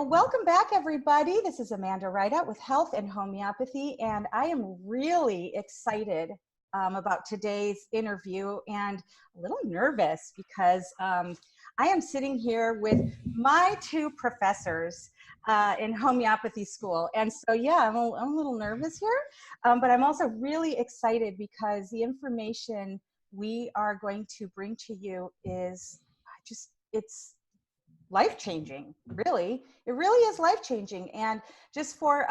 Well, welcome back, everybody. This is Amanda Ridout with Health and Homeopathy, and I am really excited about today's interview and a little nervous because I am sitting here with my two professors in homeopathy school. And so, yeah, I'm a little nervous here, but I'm also really excited because the information we are going to bring to you is it's life-changing, really. It really is life-changing. And just for,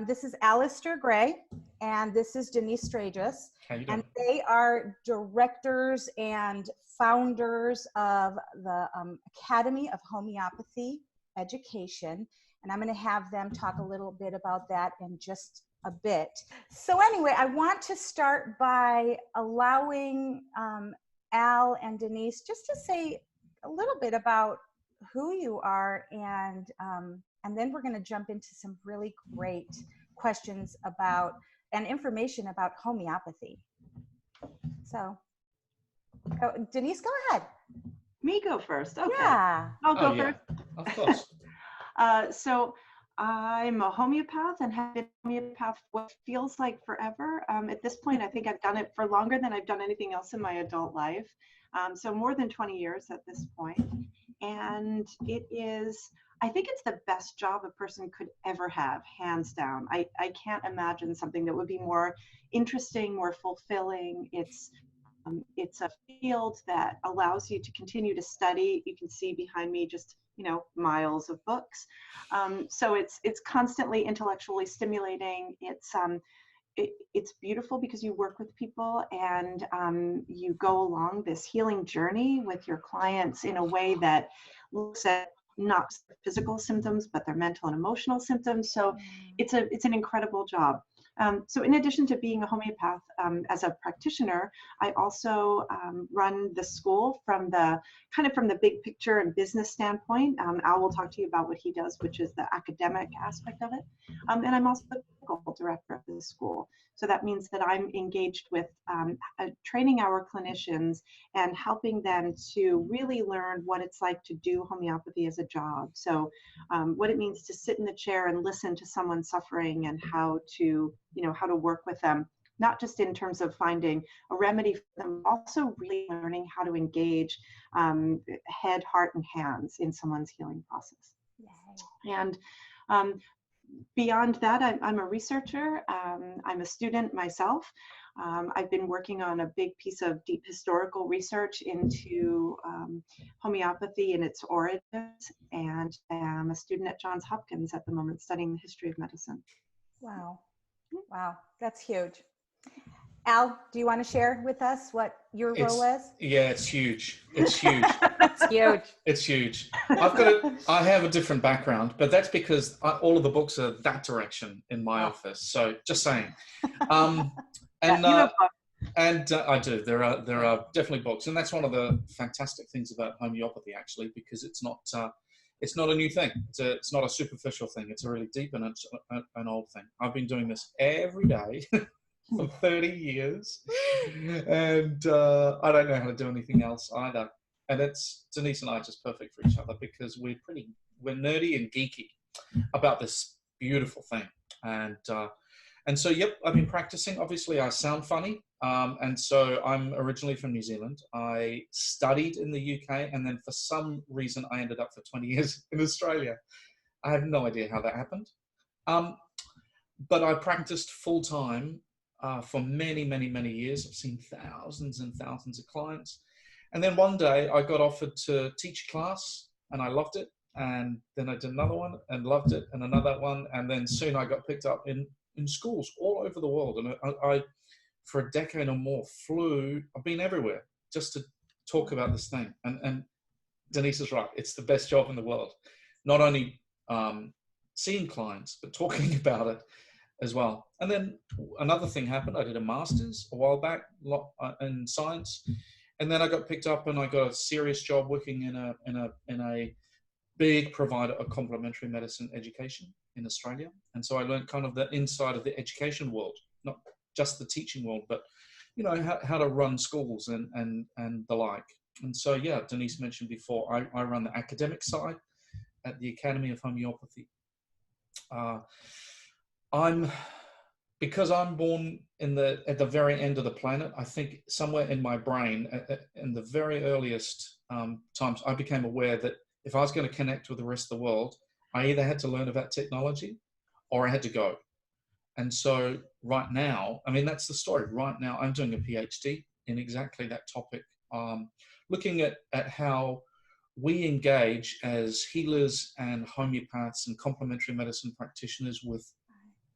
this is Alistair Gray, and this is Denise Stragus. How you doing? And they are directors and founders of the Academy of Homeopathy Education. And I'm going to have them talk a little bit about that in just a bit. So anyway, I want to start by allowing Al and Denise just to say a little bit about who you are, and then we're going to jump into some really great questions about and information about homeopathy. So, Denise, go ahead. Me go first. Okay. Yeah. I'll go first. Of course. So I'm a homeopath and have been a homeopath what feels like forever. At this point, I think I've done it for longer than I've done anything else in my adult life. So more than 20 years at this point. And it is, I think it's the best job a person could ever have, hands down. I can't imagine something that would be more interesting, more fulfilling. It's a field that allows you to continue to study. You can see behind me just, miles of books. So it's constantly intellectually stimulating. It's beautiful because you work with people and you go along this healing journey with your clients in a way that looks at not physical symptoms, but their mental and emotional symptoms. So it's an incredible job. So in addition to being a homeopath, as a practitioner, I also run the school from the big picture and business standpoint. Al will talk to you about what he does, which is the academic aspect of it. And I'm also the clinical director of the school. So that means that I'm engaged with training our clinicians and helping them to really learn what it's like to do homeopathy as a job. So what it means to sit in the chair and listen to someone suffering and how to work with them, not just in terms of finding a remedy for them, also really learning how to engage head, heart, and hands in someone's healing process. Yay. And beyond that, I'm a researcher. I'm a student myself. I've been working on a big piece of deep historical research into homeopathy and its origins, and I'm a student at Johns Hopkins at the moment studying the history of medicine. Wow. Wow, that's huge. Al, do you want to share with us what your role is? Yeah, it's huge. It's huge. It's huge. It's huge. I have a different background, but that's because all of the books are that direction in my office. So just saying. And I do. There are definitely books, and that's one of the fantastic things about homeopathy, actually, because it's not a new thing. It's not a superficial thing. It's a really deep and it's an old thing. I've been doing this every day for 30 years, and I don't know how to do anything else either. And Denise and I are just perfect for each other because we're nerdy and geeky about this beautiful thing. And so, yep, I've been practicing. Obviously, I sound funny. And so I'm originally from New Zealand. I studied in the UK, and then for some reason, I ended up for 20 years in Australia. I have no idea how that happened. But I practiced full time for many, many, many years. I've seen thousands and thousands of clients. And then one day I got offered to teach a class, and I loved it. And then I did another one and loved it, and another one. And then soon I got picked up in schools all over the world. And I for a decade or more, I've been everywhere just to talk about this thing. And Denise is right. It's the best job in the world. Not only seeing clients, but talking about it as well. And then another thing happened. I did a master's a while back in science. And then I got picked up and I got a serious job working in a big provider of complementary medicine education in Australia. And so I learned kind of the inside of the education world, not just the teaching world, but how to run schools and the like. And so, yeah, Denise mentioned before, I run the academic side, at the Academy of Homeopathy. Because I'm born at the very end of the planet, I think somewhere in my brain, in the very earliest times, I became aware that if I was going to connect with the rest of the world, I either had to learn about technology or I had to go. And so right now, I mean, that's the story. Right now, I'm doing a PhD in exactly that topic, looking at how we engage as healers and homeopaths and complementary medicine practitioners with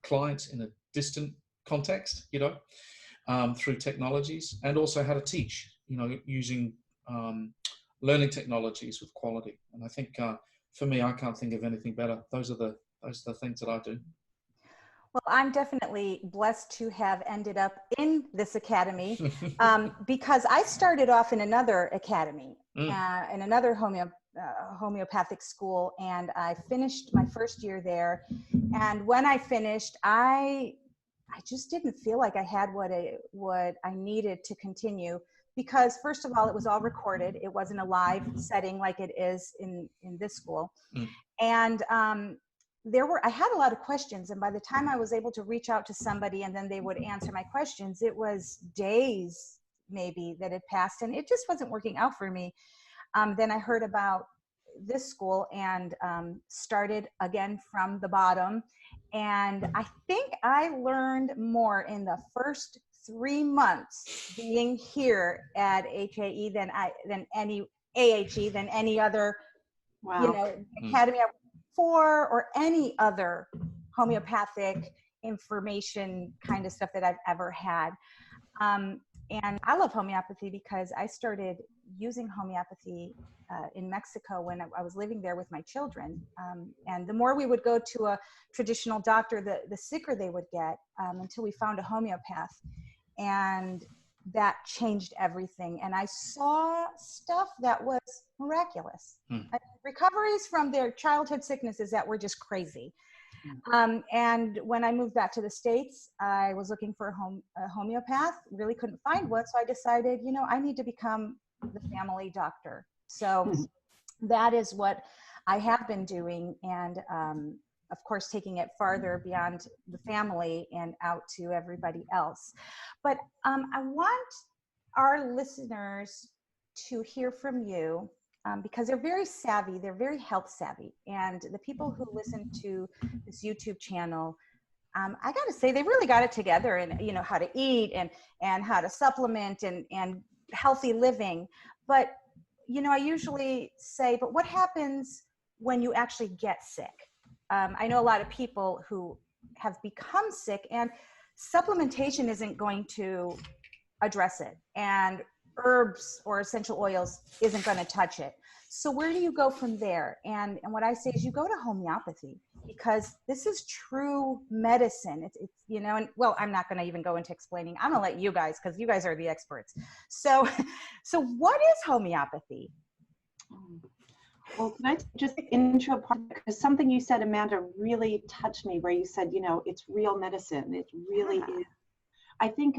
clients in a distant context, through technologies, and also how to teach, using learning technologies with quality. And I think for me, I can't think of anything better. Those are the things that I do. Well, I'm definitely blessed to have ended up in this academy because I started off in another academy, in another homeopathic school, and I finished my first year there. And when I finished, I just didn't feel like I had what I needed to continue, because first of all, it was all recorded. It wasn't a live setting like it is in this school. And I had a lot of questions, and by the time I was able to reach out to somebody and then they would answer my questions, it was days maybe that had passed, and it just wasn't working out for me. Then I heard about this school and started again from the bottom. And I think I learned more in the first 3 months being here at HAE than any AHE than any other, academy for, or any other homeopathic information kind of stuff that I've ever had. And I love homeopathy because I started using homeopathy in Mexico when I was living there with my children. And the more we would go to a traditional doctor, the sicker they would get, until we found a homeopath. And that changed everything. And I saw stuff that was miraculous. Recoveries from their childhood sicknesses that were just crazy. And when I moved back to the States, I was looking for a homeopath, really couldn't find one. So I decided, I need to become the family doctor. So that is what I have been doing. And of course, taking it farther beyond the family and out to everybody else. But I want our listeners to hear from you, because they're very savvy, they're very health savvy. And the people who listen to this YouTube channel, I got to say, they really got it together, and how to eat and how to supplement and healthy living. But, I usually say, but what happens when you actually get sick? I know a lot of people who have become sick, and supplementation isn't going to address it. And herbs or essential oils isn't going to touch it. So where do you go from there? And what I say is you go to homeopathy, because this is true medicine. It's and well, I'm not going to even go into explaining. I'm going to let you guys, because you guys are the experts. So what is homeopathy? Well, can I just intro part, because something you said, Amanda, really touched me, where you said, it's real medicine. It really is. I think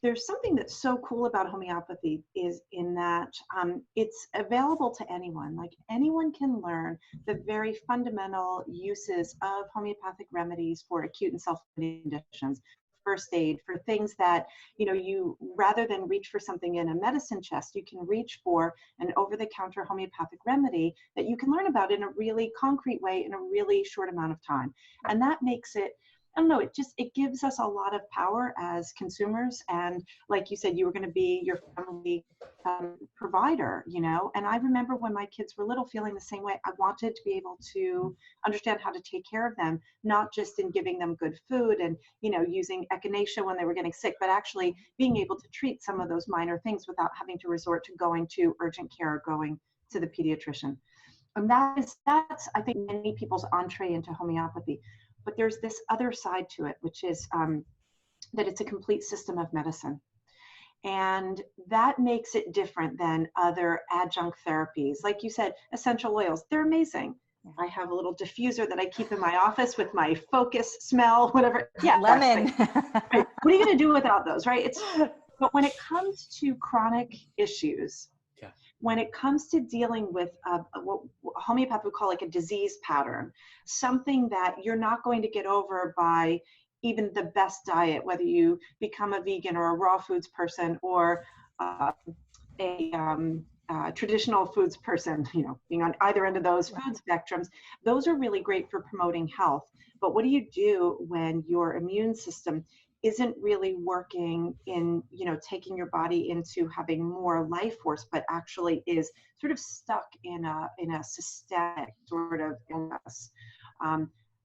there's something that's so cool about homeopathy is in that it's available to anyone. Like, anyone can learn the very fundamental uses of homeopathic remedies for acute and self-limiting conditions, first aid, for things that, you, rather than reach for something in a medicine chest, you can reach for an over-the-counter homeopathic remedy that you can learn about in a really concrete way in a really short amount of time. And that makes it, I don't know, it gives us a lot of power as consumers. And like you said, you were going to be your family provider, and I remember when my kids were little feeling the same way. I wanted to be able to understand how to take care of them, not just in giving them good food and, using echinacea when they were getting sick, but actually being able to treat some of those minor things without having to resort to going to urgent care or going to the pediatrician. And that's, I think, many people's entree into homeopathy. But there's this other side to it, which is that it's a complete system of medicine. And that makes it different than other adjunct therapies. Like you said, essential oils, they're amazing. I have a little diffuser that I keep in my office with my focus smell, whatever. Yeah, lemon. Right. What are you going to do without those, right? But when it comes to chronic issues, when it comes to dealing with what homeopath would call like a disease pattern, something that you're not going to get over by even the best diet, whether you become a vegan or a raw foods person or a traditional foods person, you know, being on either end of those food spectrums, those are really great for promoting health. But what do you do when your immune system isn't really working in, you know, taking your body into having more life force, but actually is sort of stuck in a systemic sort of illness?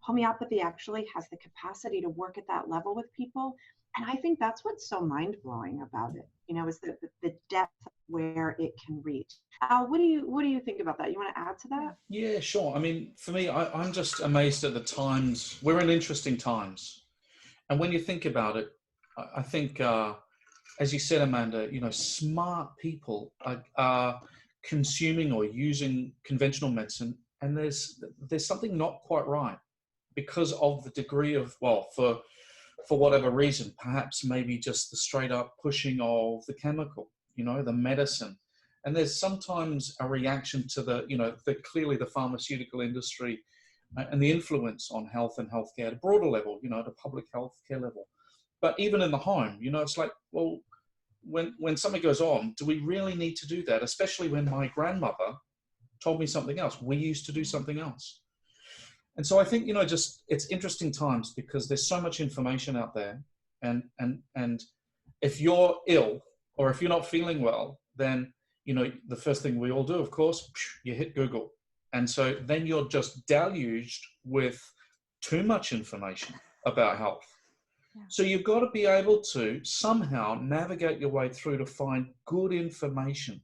Homeopathy actually has the capacity to work at that level with people. And I think that's what's so mind-blowing about it, you know, is the depth where it can reach. What do you think about that? You want to add to that? Yeah, sure. I mean, for me, I'm just amazed at the times. We're in interesting times. And when you think about it, I think, as you said, Amanda, you know, smart people are consuming or using conventional medicine, and there's something not quite right because of the degree of, well, for whatever reason, perhaps maybe just the straight up pushing of the chemical, you know, the medicine. And there's sometimes a reaction to the, you know, clearly the pharmaceutical industry and the influence on health and healthcare at a broader level, you know, at a public healthcare level. But even in the home, you know, it's like, well, when something goes on, do we really need to do that? Especially when my grandmother told me something else. We used to do something else. And so I think, you know, just it's interesting times because there's so much information out there. And if you're ill or if you're not feeling well, then, you know, the first thing we all do, of course, you hit Google. And so then you're just deluged with too much information about health. Yeah. So you've got to be able to somehow navigate your way through to find good information.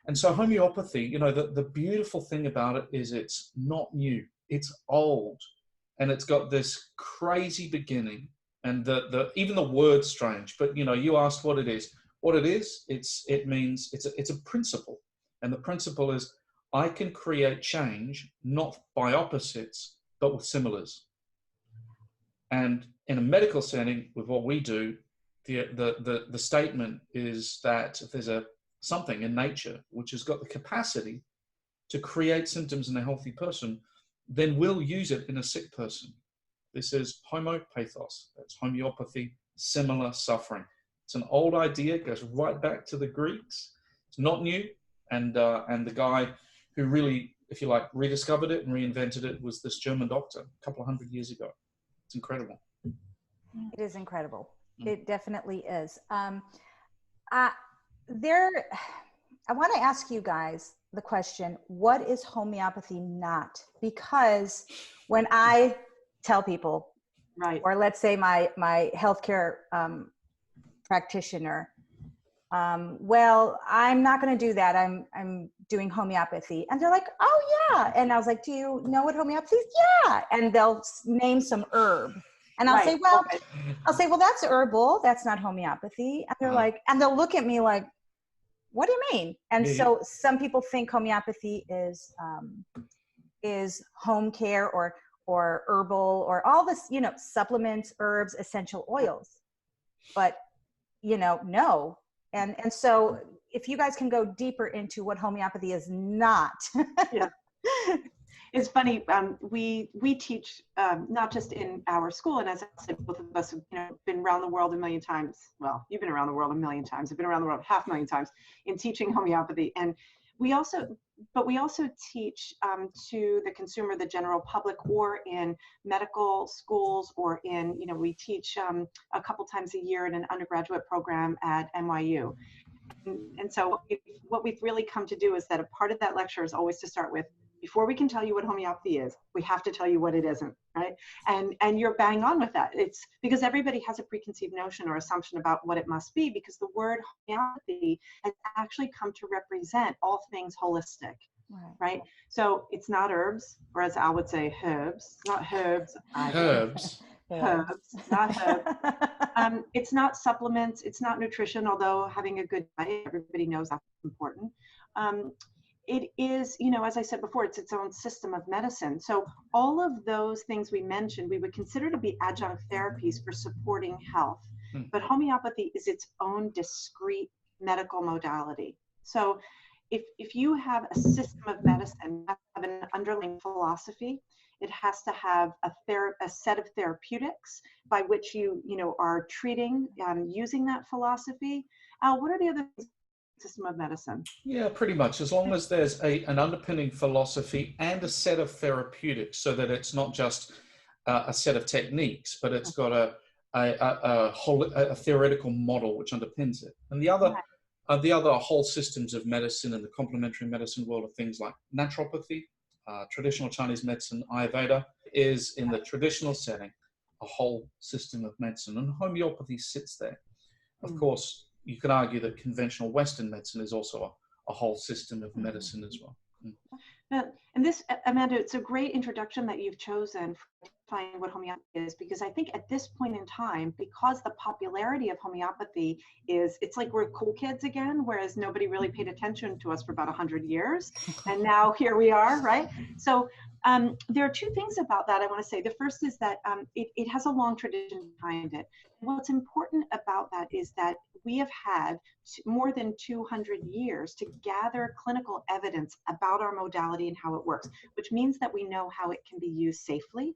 And so homeopathy, you know, the beautiful thing about it is it's not new. It's old. And it's got this crazy beginning. And even the word's strange. But, you know, you asked what it is. What it is, it means it's a principle. And the principle is I can create change, not by opposites, but with similars. And in a medical setting, with what we do, the statement is that if there's something in nature which has got the capacity to create symptoms in a healthy person, then we'll use it in a sick person. This is homopathos. That's homeopathy, similar suffering. It's an old idea, it goes right back to the Greeks. It's not new. And the guy who really, if you like, rediscovered it and reinvented it was this German doctor a couple of hundred years ago. It's incredible. It is incredible. Mm. It definitely is. I want to ask you guys the question, what is homeopathy not? Because when I tell people, right, or let's say my healthcare practitioner, well, I'm not going to do that. I'm doing homeopathy. And they're like, oh yeah. And I was like, do you know what homeopathy is? Yeah. And they'll name some herb. And I'll say, well, that's herbal. That's not homeopathy. And they're like, and they'll look at me like, what do you mean? And so some people think homeopathy is home care or herbal or all this, you know, supplements, herbs, essential oils. But, you know, no. And so if you guys can go deeper into what homeopathy is not. Yeah. It's funny, we teach not just in our school, and as I said, both of us have, you know, been around the world a million times. Well, you've been around the world a million times. I've been around the world 500,000 times in teaching homeopathy. And we also teach to the consumer, the general public, or in medical schools, or in, you know, we teach a couple times a year in an undergraduate program at NYU. And so what we've really come to do is that a part of that lecture is always to start with, before we can tell you what homeopathy is, we have to tell you what it isn't, right? And you're bang on with that. It's because everybody has a preconceived notion or assumption about what it must be, because the word homeopathy has actually come to represent all things holistic, right? So it's not herbs, or as Al would say, herbs, not herbs. Herbs. Herbs, not herbs. It's not supplements. It's not nutrition, although having a good diet, everybody knows that's important. It is, you know, as I said before, it's its own system of medicine. So all of those things we mentioned, we would consider to be adjunct therapies for supporting health. But homeopathy is its own discrete medical modality. So if you have a system of medicine, you have an underlying philosophy. It has to have a set of therapeutics by which you are treating using that philosophy. What are the other system of medicine? Yeah, pretty much. As long as there's an underpinning philosophy and a set of therapeutics, so that it's not just a set of techniques, but it's got a theoretical model which underpins it. And the other whole systems of medicine in the complementary medicine world are things like naturopathy, traditional Chinese medicine, Ayurveda is in the traditional setting a whole system of medicine, and homeopathy sits there. Of course, you could argue that conventional Western medicine is also a whole system of medicine as well. And this, Amanda, it's a great introduction that you've chosen for defining what homeopathy is, because I think at this point in time, because the popularity of homeopathy it's like we're cool kids again, whereas nobody really paid attention to us for about 100 years. And now here we are, right? So there are two things about that I want to say. The first is that it has a long tradition behind it. What's important about that is that we have had more than 200 years to gather clinical evidence about our modality and how it works, which means that we know how it can be used safely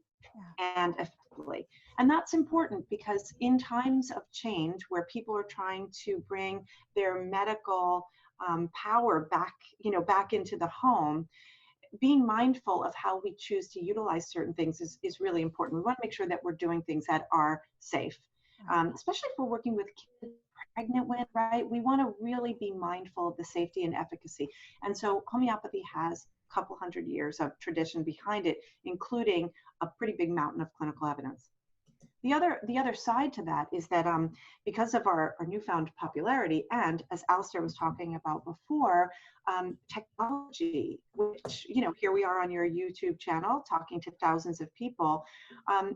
and effectively. And that's important because in times of change where people are trying to bring their medical power back into the home, being mindful of how we choose to utilize certain things is really important. We want to make sure that we're doing things that are safe, especially if we're working with kids, pregnant women, right? We want to really be mindful of the safety and efficacy. And so homeopathy has a couple hundred years of tradition behind it, including a pretty big mountain of clinical evidence. The other side to that is that because of our newfound popularity, and as Alistair was talking about before, technology, which, here we are on your YouTube channel talking to thousands of people,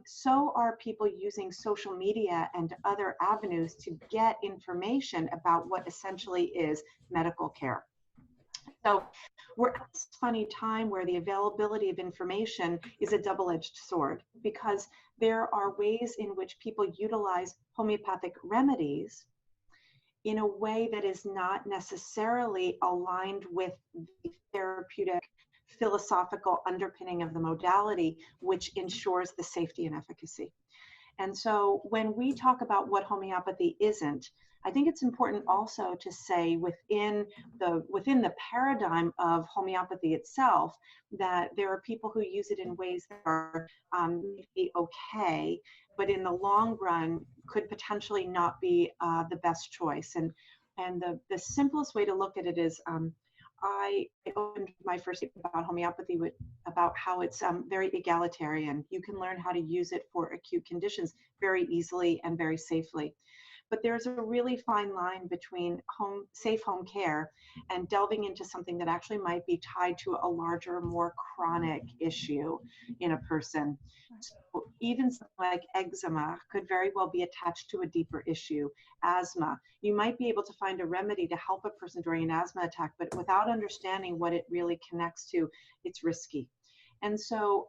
so are people using social media and other avenues to get information about what essentially is medical care. So we're at this funny time where the availability of information is a double-edged sword, because there are ways in which people utilize homeopathic remedies in a way that is not necessarily aligned with the therapeutic philosophical underpinning of the modality, which ensures the safety and efficacy. And so when we talk about what homeopathy isn't, I think it's important also to say within the paradigm of homeopathy itself that there are people who use it in ways that are maybe okay, but in the long run could potentially not be the best choice. And the simplest way to look at it is I opened my first about homeopathy about how it's very egalitarian. You can learn how to use it for acute conditions very easily and very safely. But there's a really fine line between safe home care and delving into something that actually might be tied to a larger, more chronic issue in a person. So even something like eczema could very well be attached to a deeper issue. Asthma, you might be able to find a remedy to help a person during an asthma attack, but without understanding what it really connects to, it's risky. And so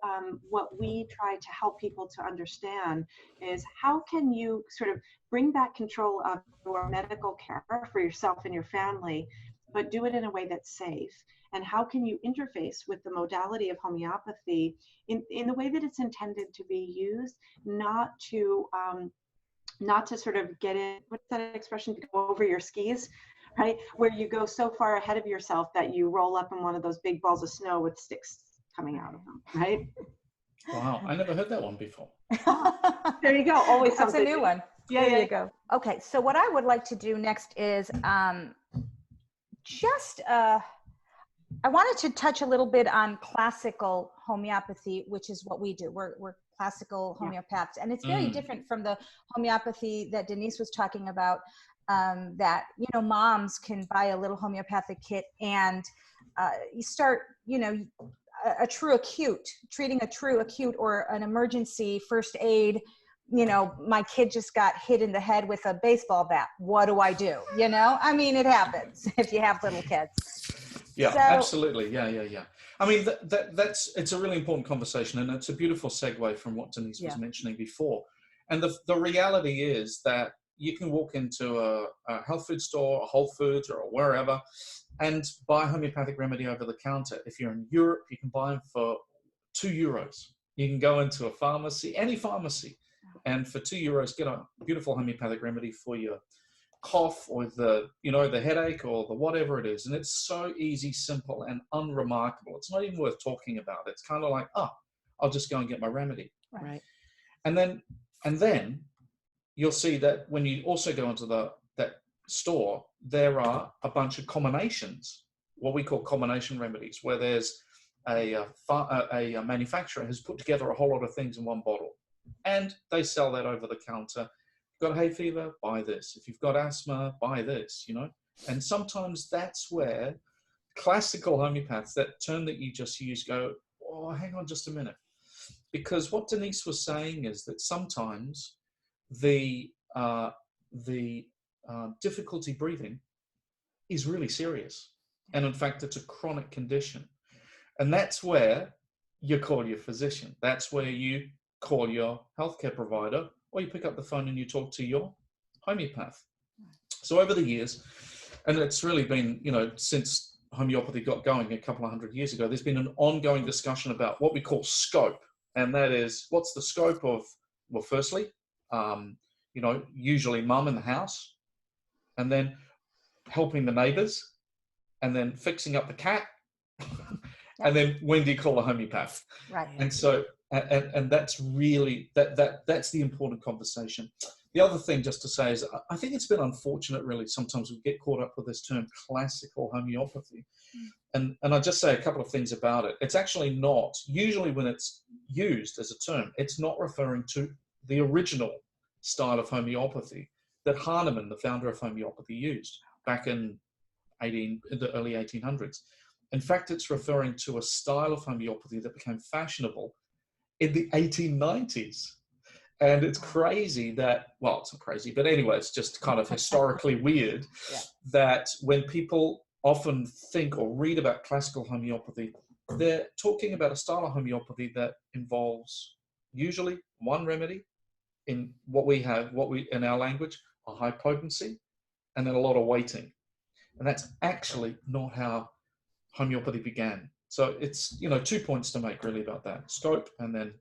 what we try to help people to understand is how can you sort of bring back control of your medical care for yourself and your family, but do it in a way that's safe? And how can you interface with the modality of homeopathy in the way that it's intended to be used, not to sort of get in, what's that expression, to go over your skis, right? Where you go so far ahead of yourself that you roll up in one of those big balls of snow with sticks coming out of them, right? Wow, I never heard that one before. There you go. Always something. That's a new one. Yeah, there you go. Okay, so what I would like to do next is I wanted to touch a little bit on classical homeopathy, which is what we do. We're classical homeopaths, and it's very different from the homeopathy that Denise was talking about. That moms can buy a little homeopathic kit and you start a true acute, treating a true acute or an emergency first aid. My kid just got hit in the head with a baseball bat. What do I do? I mean, it happens if you have little kids. Yeah, so, absolutely. Yeah. I mean, it's a really important conversation, and it's a beautiful segue from what Denise was mentioning before. And the reality is that you can walk into a health food store, a Whole Foods, or wherever, and buy a homeopathic remedy over the counter. If you're in Europe, you can buy them for €2. You can go into a pharmacy, any pharmacy, and for €2 get a beautiful homeopathic remedy for your cough or the headache or the whatever it is. And it's so easy, simple, and unremarkable. It's not even worth talking about. It's kind of like, oh, I'll just go and get my remedy. Right. And then you'll see that when you also go into that store, there are a bunch of combinations, what we call combination remedies, where there's a manufacturer has put together a whole lot of things in one bottle, and they sell that over the counter. If you've got hay fever, buy this. If you've got asthma, buy this, And sometimes that's where classical homeopaths, that term that you just used, go, oh, hang on just a minute. Because what Denise was saying is that sometimes the difficulty breathing is really serious. And in fact, it's a chronic condition. And that's where you call your physician. That's where you call your healthcare provider, or you pick up the phone and you talk to your homeopath. So over the years, and it's really been, since homeopathy got going a couple of 100 years ago, there's been an ongoing discussion about what we call scope. And that is, what's the scope of, well, firstly, usually mum in the house, and then helping the neighbors, and then fixing up the cat, and then when do you call a homeopath? Right. And so, and that's really, that's the important conversation. The other thing just to say is, I think it's been unfortunate, really, sometimes we get caught up with this term classical homeopathy. And I'll just say a couple of things about it. It's actually not, usually when it's used as a term, it's not referring to the original style of homeopathy that Hahnemann, the founder of homeopathy, used back in the early 1800s. In fact, it's referring to a style of homeopathy that became fashionable in the 1890s. And it's crazy that, well, it's not crazy, but anyway, it's just kind of historically weird that when people often think or read about classical homeopathy, they're talking about a style of homeopathy that involves usually one remedy in in our language, a high potency, and then a lot of waiting. And that's actually not how homeopathy began. So it's, 2 points to make really about that: scope and then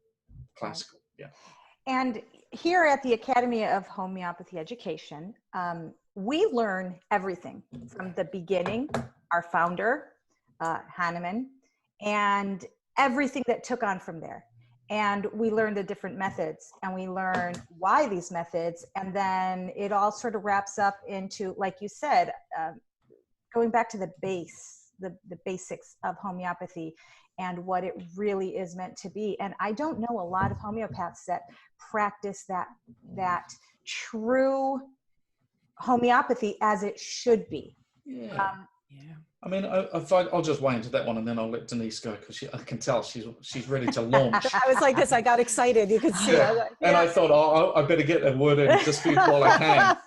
classical. Yeah. And here at the Academy of Homeopathy Education, we learn everything from the beginning, our founder, Hahnemann, and everything that took on from there. And we learn the different methods, and we learn why these methods, and then it all sort of wraps up into, like you said, going back to the basics of homeopathy and what it really is meant to be. And I don't know a lot of homeopaths that practice that true homeopathy as it should be. Yeah. I mean, I'll just weigh into that one, and then I'll let Denise go, because I can tell she's ready to launch. I was like this. I got excited. You could see. Yeah. And I thought, oh, I better get a word in just while I can.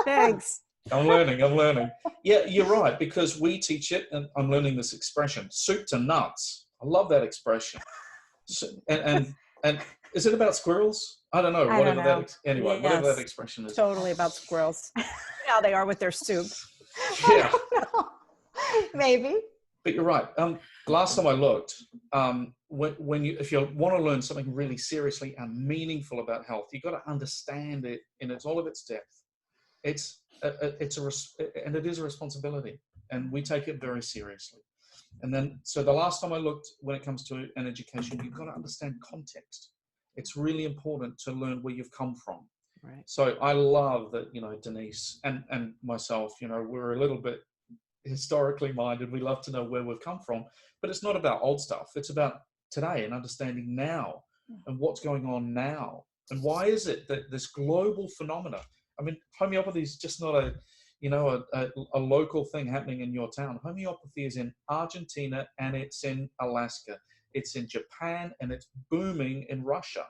Thanks. I'm learning. Yeah, you're right, because we teach it, and I'm learning this expression, soup to nuts. I love that expression. So, and is it about squirrels? I don't know. Whatever that expression is. Totally about squirrels. How they are with their soup. Yeah. Maybe. But you're right. Last time I looked, if you want to learn something really seriously and meaningful about health, you've got to understand it in all of its depth. It is a responsibility, and we take it very seriously. And then, so the last time I looked, when it comes to an education, you've got to understand context. It's really important to learn where you've come from. Right. So I love that, Denise and myself, we're a little bit historically minded. We love to know where we've come from, but it's not about old stuff. It's about today and understanding now and what's going on now. And why is it that this global phenomena, I mean, homeopathy is just not a local thing happening in your town. Homeopathy is in Argentina, and it's in Alaska. It's in Japan, and it's booming in Russia.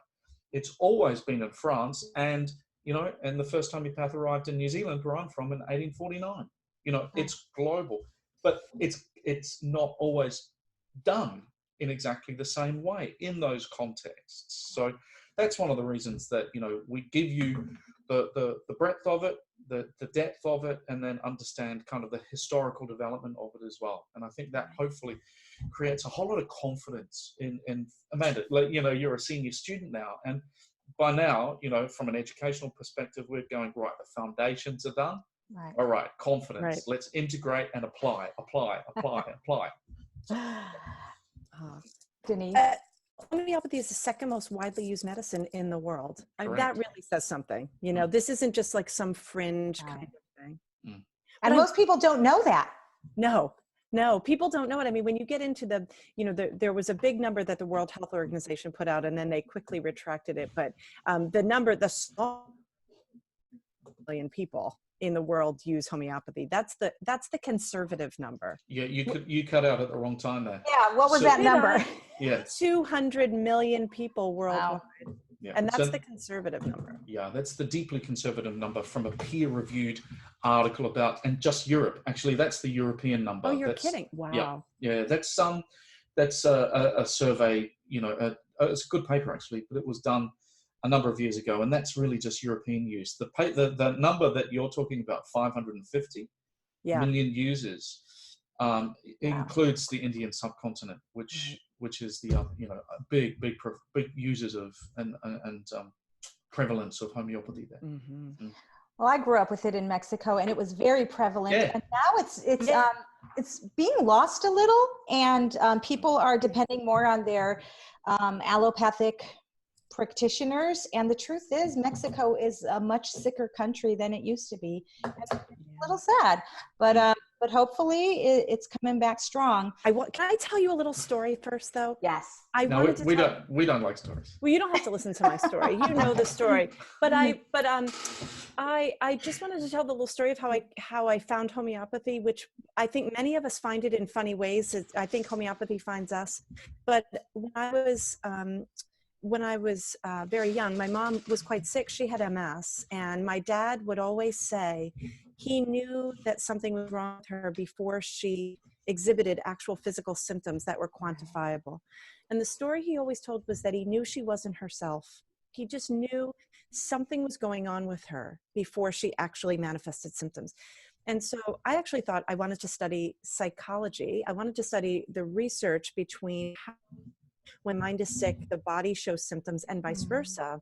It's always been in France, and the first homeopath arrived in New Zealand, where I'm from, in 1849. It's global, but it's not always done in exactly the same way in those contexts. So that's one of the reasons that we give you the breadth of it, the depth of it, and then understand kind of the historical development of it as well. And I think that hopefully creates a whole lot of confidence in Amanda. Like, you know, you're a senior student now, and by now, you know, from an educational perspective, we're going, right, the foundations are done. Right. All right, confidence. Right. Let's integrate and apply. Denise. Homeopathy is the second most widely used medicine in the world. Correct. That really says something. You know, this isn't just like some fringe kind of thing. And most people don't know that. No, people don't know it. I mean, when you get into the, you know, there was a big number that the World Health Organization put out, and then they quickly retracted it. But the small million people in the world use homeopathy. That's the conservative number. Yeah, you cut out at the wrong time there. Yeah, what was that number? Yeah, 200 million people worldwide. Wow. yeah. And that's So, the conservative number. yeah, that's the deeply conservative number from a peer-reviewed article about, and just Europe. Actually, that's the European number. Oh, you're That's, kidding. Wow. Yeah, that's a survey, you know, it's a good paper actually, but it was done a number of years ago, and that's really just European use. The number that you're talking about, 550 million users, includes the Indian subcontinent, which is the you know, big users of and prevalence of homeopathy there. Mm-hmm. Well, I grew up with it in Mexico, and it was very prevalent. Yeah. And now it's being lost a little, and people are depending more on their allopathic practitioners. And the truth is, Mexico is a much sicker country than it used to be. It's a little sad, but hopefully it's coming back strong. Can I tell you a little story first, though? Yes. We don't like stories. Well, you don't have to listen to my story. You know the story. But I just wanted to tell the little story of how I found homeopathy, which I think many of us find it in funny ways. I think homeopathy finds us. But when I was very young, my mom was quite sick. She had MS, and my dad would always say he knew that something was wrong with her before she exhibited actual physical symptoms that were quantifiable. And the story he always told was that he knew she wasn't herself. He just knew something was going on with her before she actually manifested symptoms. And so I actually thought I wanted to study psychology. I wanted to study the research between how, when mind is sick, the body shows symptoms, and vice versa,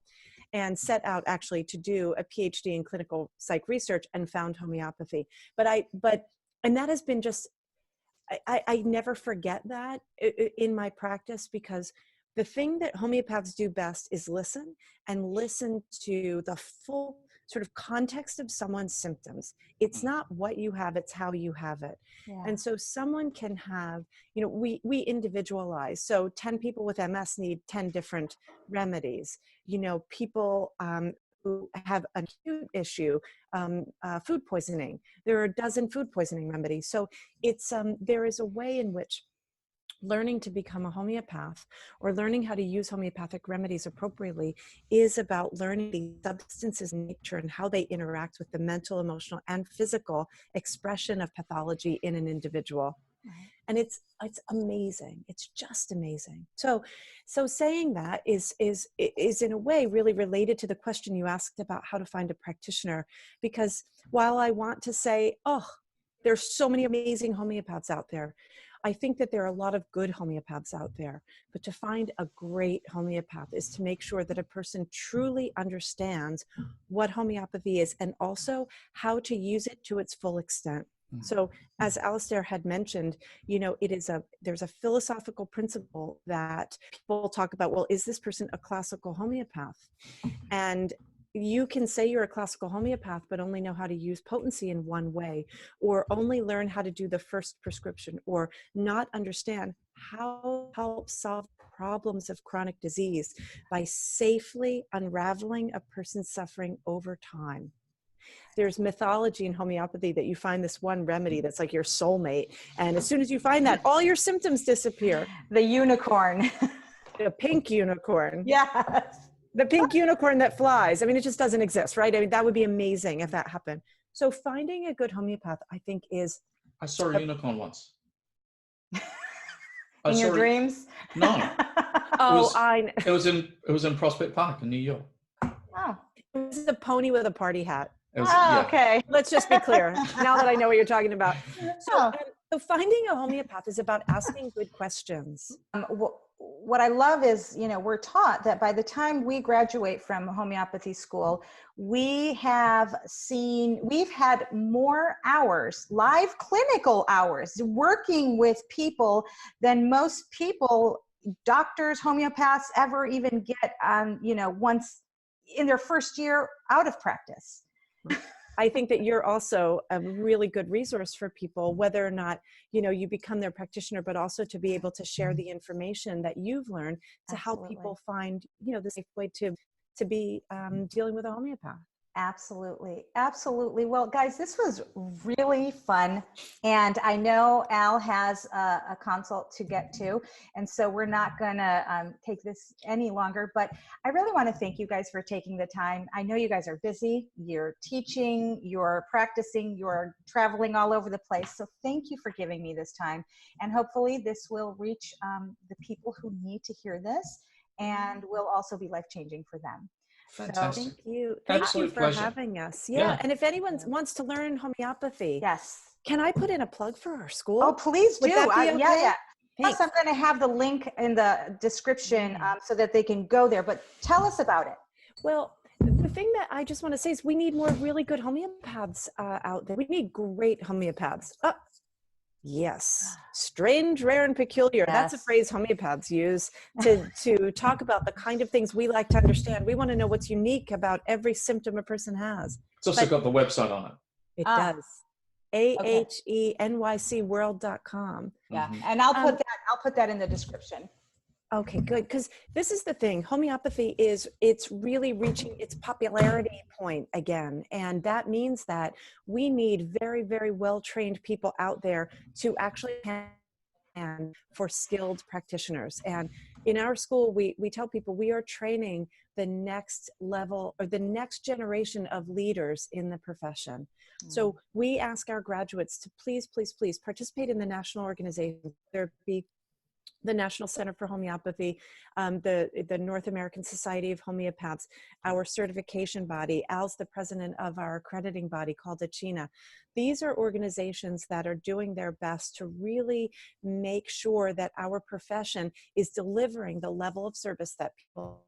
and set out actually to do a PhD in clinical psych research, and found homeopathy. And that has been just, I never forget that in my practice, because the thing that homeopaths do best is listen, and listen to the full sort of context of someone's symptoms. It's not what you have, it's how you have it. Yeah. And so someone can have, you know, we individualize. So 10 people with MS need 10 different remedies. You know, people who have an acute issue, food poisoning, there are a dozen food poisoning remedies. So it's, there is a way in which learning to become a homeopath, or learning how to use homeopathic remedies appropriately, is about learning the substances in nature and how they interact with the mental, emotional, and physical expression of pathology in an individual. Right. And it's amazing. It's just amazing. So saying that is in a way really related to the question you asked about how to find a practitioner, because while I want to say, oh, there's so many amazing homeopaths out there, I think that there are a lot of good homeopaths out there, but to find a great homeopath is to make sure that a person truly understands what homeopathy is, and also how to use it to its full extent. So as Alistair had mentioned, you know, there's a philosophical principle that people talk about, well, is this person a classical homeopath? And you can say you're a classical homeopath, but only know how to use potency in one way, or only learn how to do the first prescription, or not understand how to help solve problems of chronic disease by safely unraveling a person's suffering over time. There's mythology in homeopathy that you find this one remedy that's like your soulmate, and as soon as you find that, all your symptoms disappear. The unicorn. The pink unicorn. Yes. The pink unicorn that flies. I mean, it just doesn't exist, right? I mean, that would be amazing if that happened. So finding a good homeopath, I think, is... I saw a unicorn once. In your dreams? No. It was in Prospect Park in New York. Oh. It was a pony with a party hat. It was, Oh, yeah. okay. Let's just be clear now that I know what you're talking about. So, Oh. so finding a homeopath is about asking good questions. What I love is, we're taught that by the time we graduate from homeopathy school, we've had more hours, live clinical hours, working with people than most people, doctors, homeopaths, ever even get on, once in their first year out of practice. I think that you're also a really good resource for people, whether or not, you become their practitioner, but also to be able to share the information that you've learned to help people find, the safe way to be dealing with a homeopath. Absolutely. Absolutely. Well, guys, this was really fun. And I know Al has a consult to get to, and so we're not going to take this any longer, but I really want to thank you guys for taking the time. I know you guys are busy. You're teaching, you're practicing, you're traveling all over the place. So thank you for giving me this time. And hopefully this will reach the people who need to hear this and will also be life-changing for them. Fantastic. So, Thank you. Thank Absolute you for pleasure. having us. Yeah. And if anyone Yeah. wants to learn homeopathy, yes. can I put in a plug for our school? Oh, please do. Would that be okay? Yeah. Plus, Thanks. I'm going to have the link in the description so that they can go there. But tell us about it. Well, the thing that I just want to say is we need more really good homeopaths out there. We need great homeopaths. Yes. Strange, rare, and peculiar. Yes. That's a phrase homeopaths use to talk about the kind of things we like to understand. We want to know what's unique about every symptom a person has. It's also got the website on it. It does. ahenycworld.com. Yeah. And I'll put that in the description. Okay, good. Because this is the thing. Homeopathy it's really reaching its popularity point again. And that means that we need very, very well-trained people out there to actually and for skilled practitioners. And in our school, we tell people we are training the next level or the next generation of leaders in the profession. So we ask our graduates to please, please, please participate in the national organization. There be the National Center for Homeopathy, the North American Society of Homeopaths, our certification body. Al's the president of our accrediting body called ACHINA. These are organizations that are doing their best to really make sure that our profession is delivering the level of service that people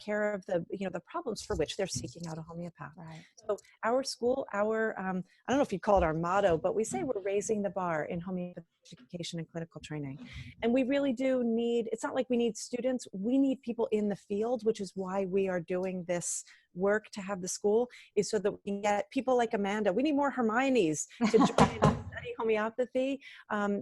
care of the problems for which they're seeking out a homeopath. Right. So our school, I don't know if you call it our motto, but we say we're raising the bar in homeopathy education and clinical training. And we really do need, it's not like we need students, we need people in the field, which is why we are doing this work to have the school, is so that we can get people like Amanda. We need more Hermiones to join and study homeopathy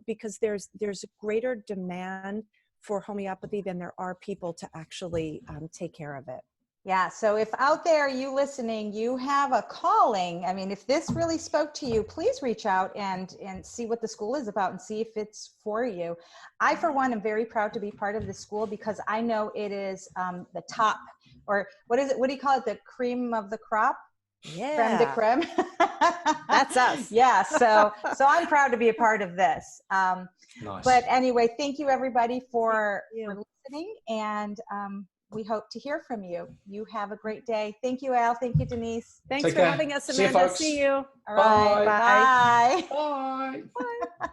because there's a greater demand for homeopathy than there are people to actually take care of it. Yeah. So if out there, you listening, you have a calling, I mean, if this really spoke to you, please reach out and see what the school is about and see if it's for you. I, for one, am very proud to be part of the school because I know it is the top, or what is it? What do you call it? The cream of the crop? Yeah. Creme de creme. That's us. Yeah. So I'm proud to be a part of this. Nice. But anyway, thank you everybody for listening, and we hope to hear from you. You have a great day. Thank you, Al. Thank you, Denise. Thanks Take for care. having us, See you, Amanda. folks. See you. All right. Bye. Bye. Bye. Bye.